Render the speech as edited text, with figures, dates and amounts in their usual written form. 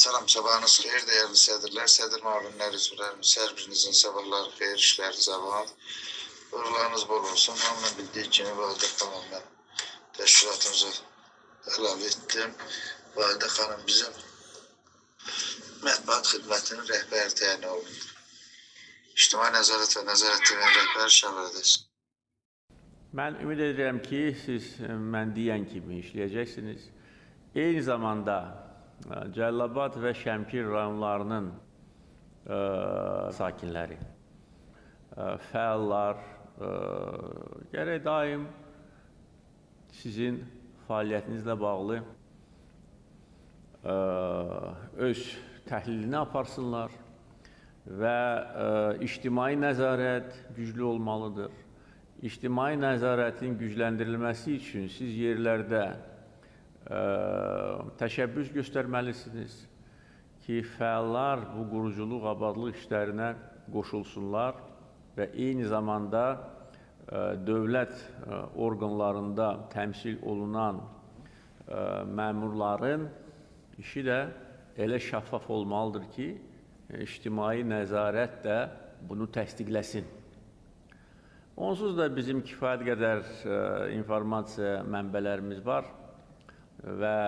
Salam, sabahınız xeyir, değerli sədirlər, sədir müavinləri üzvlərimiz, hər birinizin sabahları xeyir, işləriniz avan, uğurlarınız bol olsun. Hamının bildiği kimi Validə xanımla təşkilatımızı əlavə etdim. Validə xanım bizim mətbuat xidmətinin rəhbər təyin olundu. İctimai Nəzarət və Nəzarət TV-nin rəhbər şəbəkəsi. Mən ümid edirəm ki, siz mən deyən kimi işləyəcəksiniz. Eyni zamanda Cəlilabad və Şəmkir rayonlarının sakinləri, fəallar gərək daim sizin fəaliyyətinizlə bağlı öz təhlilini aparsınlar və ictimai nəzarət güclü olmalıdır. İctimai nəzarətin gücləndirilməsi üçün siz yerlərdə təşəbbüs göstərməlisiniz ki, fəallar bu quruculuq, abadlıq işlərinə qoşulsunlar və eyni zamanda dövlət orqanlarında təmsil olunan məmurların işi də elə şəffaf olmalıdır ki, ictimai nəzarət də bunu təsdiqləsin. Onsuz da bizim kifayət qədər informasiya mənbələrimiz var və